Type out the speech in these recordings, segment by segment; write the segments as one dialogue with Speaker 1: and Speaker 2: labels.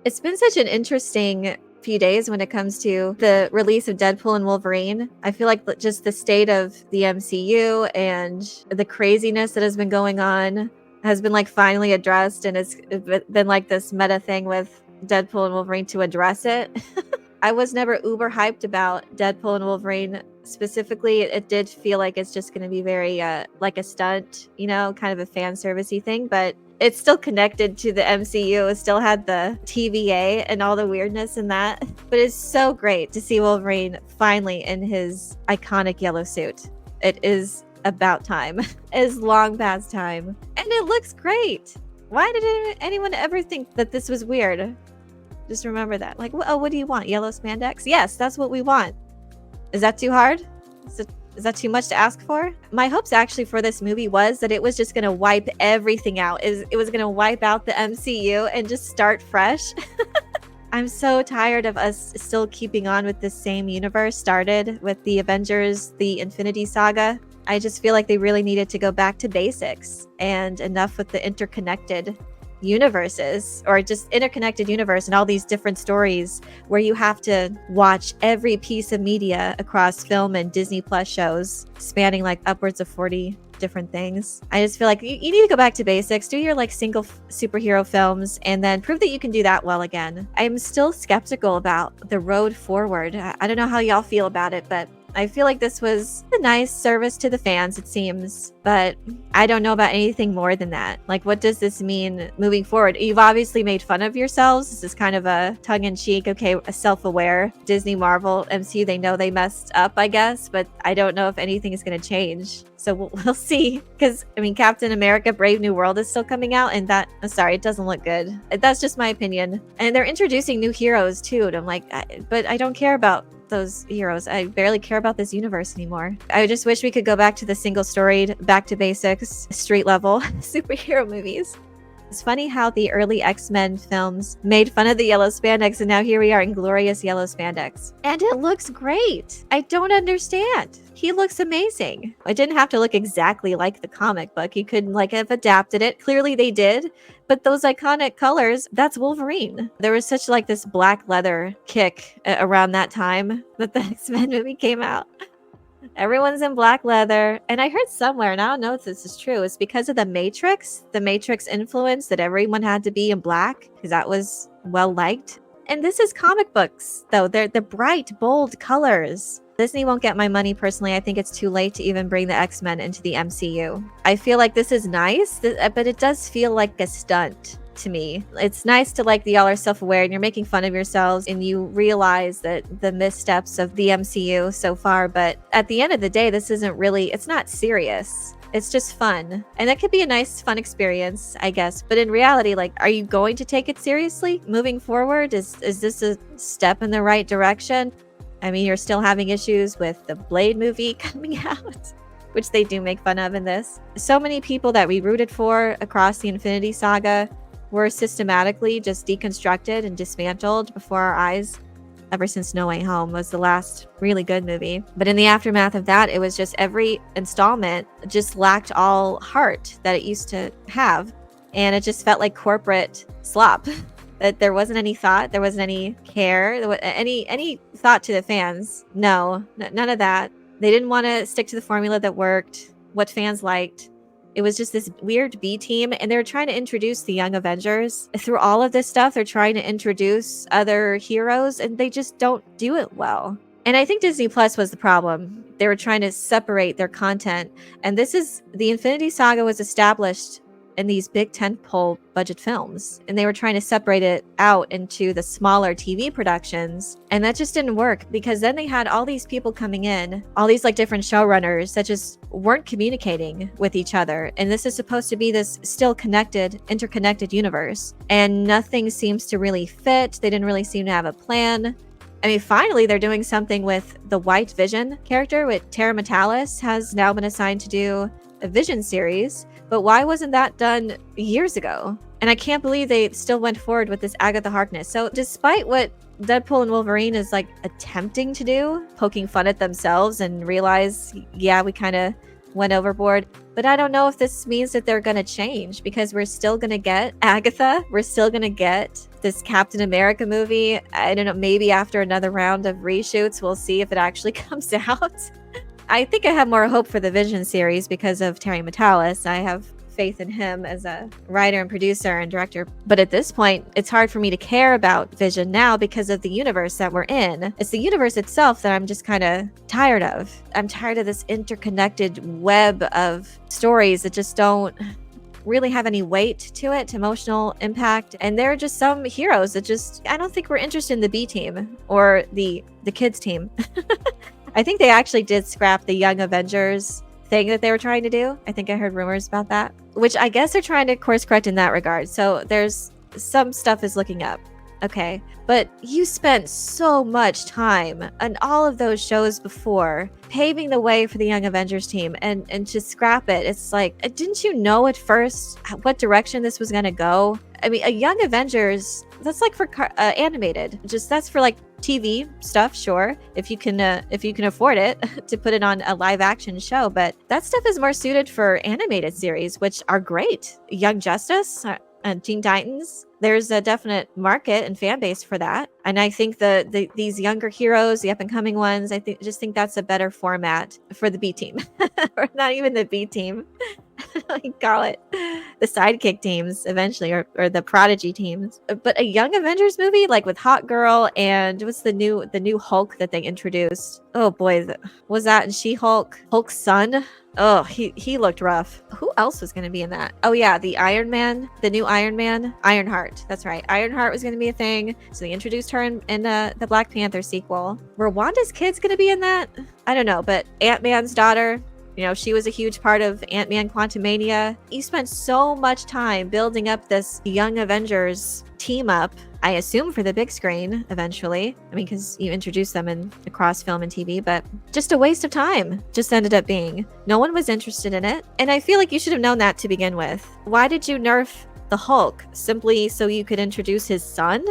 Speaker 1: It's been such an interesting few days when it comes to the release of Deadpool and Wolverine. I feel like just the state of the MCU and the craziness that has been going on has been like finally addressed, and it's been like this meta thing with Deadpool and Wolverine to address it. I was never uber hyped about Deadpool and Wolverine specifically. It did feel like it's just going to be very like a stunt, kind of a fan servicey thing, but it's still connected to the MCU. It still had the TVA and all the weirdness in that. But it's so great to see Wolverine finally in his iconic yellow suit. It is about time. It is long past time. And it looks great. Why did anyone ever think that this was weird? Just remember that. Like, oh, what do you want? Yellow spandex? Yes, that's what we want. Is that too hard? Is that too much to ask for? My hopes actually for this movie was that it was just going to wipe everything out. It was going to wipe out the MCU and just start fresh. I'm so tired of us still keeping on with the same universe started with the Avengers, the Infinity Saga. I just feel like they really needed to go back to basics and enough with the interconnected universes, or just interconnected universe and all these different stories where you have to watch every piece of media across film and Disney Plus shows spanning like upwards of 40 different things. I just feel like you need to go back to basics, do your like single superhero films, and then prove that you can do that well again. I'm still skeptical about the road forward. I don't know how y'all feel about it, but I feel like this was a nice service to the fans, it seems, but I don't know about anything more than that. Like, what does this mean moving forward? You've obviously made fun of yourselves. This is kind of a tongue-in-cheek, okay, a self-aware Disney, Marvel, MCU. They know they messed up, I guess, but I don't know if anything is going to change. So we'll see. Because, I mean, Captain America Brave New World is still coming out, and I'm sorry, it doesn't look good. That's just my opinion. And they're introducing new heroes, too, and I'm like, but I don't care about those heroes. I barely care about this universe anymore. I just wish we could go back to the single-storied, back to basics, street-level superhero movies. It's funny how the early X-Men films made fun of the yellow spandex, and now here we are in glorious yellow spandex. And it looks great. I don't understand. He looks amazing. It didn't have to look exactly like the comic book. You could like have adapted it. Clearly they did. But those iconic colors, that's Wolverine. There was such like this black leather kick around that time that the X-Men movie came out. Everyone's in black leather. And I heard somewhere, and I don't know if this is true, it's because of the Matrix influence that everyone had to be in black because that was well liked. And this is comic books, though. They're the bright, bold colors. Disney won't get my money personally. I think it's too late to even bring the X-Men into the MCU. I feel like this is nice, but it does feel like a stunt to me. It's nice to like the y'all are self-aware and you're making fun of yourselves and you realize that the missteps of the MCU so far, but at the end of the day, this isn't really, it's not serious. It's just fun. And that could be a nice, fun experience, I guess. But in reality, like, are you going to take it seriously moving forward? Is this a step in the right direction? I mean, you're still having issues with the Blade movie coming out, which they do make fun of in this. So many people that we rooted for across the Infinity Saga were systematically just deconstructed and dismantled before our eyes. Ever since No Way Home was the last really good movie. But in the aftermath of that, it was just every installment just lacked all heart that it used to have. And it just felt like corporate slop. That there wasn't any thought, there wasn't any care, there was any thought to the fans. No, none of that. They didn't want to stick to the formula that worked, what fans liked. It was just this weird B team, and they were trying to introduce the Young Avengers. Through all of this stuff, they're trying to introduce other heroes, and they just don't do it well. And I think Disney Plus was the problem. They were trying to separate their content. And the Infinity Saga was established in these big tentpole budget films, and they were trying to separate it out into the smaller TV productions, and that just didn't work because then they had all these people coming in, all these like different showrunners that just weren't communicating with each other, and this is supposed to be this still connected, interconnected universe, and nothing seems to really fit. They didn't really seem to have a plan. I mean, finally, they're doing something with the White Vision character, with Tara Metalis has now been assigned to do a Vision series. But why wasn't that done years ago? And I can't believe they still went forward with this Agatha Harkness. So despite what Deadpool and Wolverine is like attempting to do, poking fun at themselves and realize, yeah, we kind of went overboard. But I don't know if this means that they're going to change, because we're still going to get Agatha. We're still going to get this Captain America movie. I don't know, maybe after another round of reshoots, we'll see if it actually comes out. I think I have more hope for the Vision series because of Terry Matalas. I have faith in him as a writer and producer and director. But at this point, it's hard for me to care about Vision now because of the universe that we're in. It's the universe itself that I'm just kind of tired of. I'm tired of this interconnected web of stories that just don't really have any weight to it, emotional impact. And there are just some heroes that just, I don't think we're interested in the B team or the kids team. I think they actually did scrap the Young Avengers thing that they were trying to do. I think I heard rumors about that, which I guess they're trying to course correct in that regard. So there's some stuff is looking up. Okay. But you spent so much time on all of those shows before paving the way for the Young Avengers team, and to scrap it. It's like, didn't you know at first what direction this was going to go? I mean, a Young Avengers, that's like for animated, just that's for like TV stuff, sure, if you can afford it to put it on a live action show. But that stuff is more suited for animated series, which are great. Young Justice and Teen Titans, there's a definite market and fan base for that. And I think these younger heroes, the up and coming ones, I just think that's a better format for the B team, or not even the B team. I call it the sidekick teams eventually, or the prodigy teams. But a Young Avengers movie, like with Hot Girl and what's the new Hulk that they introduced? Oh boy, was that in She-Hulk? Hulk's son? Oh, he looked rough. Who else was going to be in that? Oh yeah, the Iron Man, the new Iron Man, Ironheart. That's right, Ironheart was going to be a thing. So they introduced her in the Black Panther sequel. Were Wanda's kids going to be in that? I don't know, but Ant-Man's daughter, you know, she was a huge part of Ant-Man Quantumania. You spent so much time building up this Young Avengers team up, I assume for the big screen eventually. I mean, because you introduced them in across film and TV, but just a waste of time just ended up being. No one was interested in it. And I feel like you should have known that to begin with. Why did you nerf the Hulk? Simply so you could introduce his son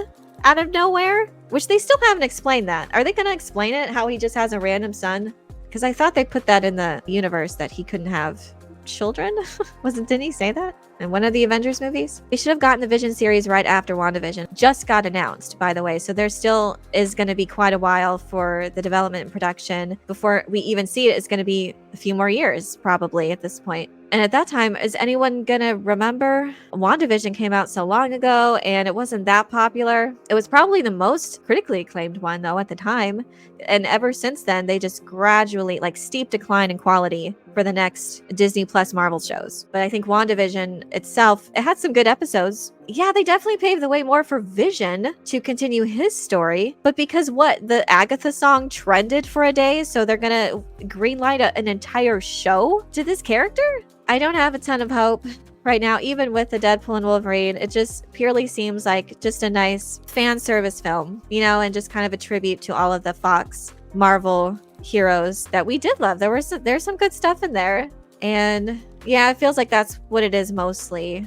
Speaker 1: out of nowhere? Which they still haven't explained that. Are they going to explain it, how he just has a random son? Because I thought they put that in the universe that he couldn't have children. Didn't he say that in one of the Avengers movies? We should have gotten the Vision series right after WandaVision. Just got announced, by the way. So there still is going to be quite a while for the development and production before we even see it. It's going to be a few more years probably at this point. And at that time, is anyone gonna remember? WandaVision came out so long ago and it wasn't that popular. It was probably the most critically acclaimed one though at the time. And ever since then, they just gradually, like, steep decline in quality for the next Disney Plus Marvel shows. But I think WandaVision itself, it had some good episodes. Yeah, they definitely paved the way more for Vision to continue his story. But because the Agatha song trended for a day, so they're gonna greenlight an entire show to this character? I don't have a ton of hope right now, even with the Deadpool and Wolverine. It just purely seems like just a nice fan service film, you know, and just kind of a tribute to all of the Fox Marvel heroes that we did love. There's some good stuff in there. And yeah, it feels like that's what it is mostly.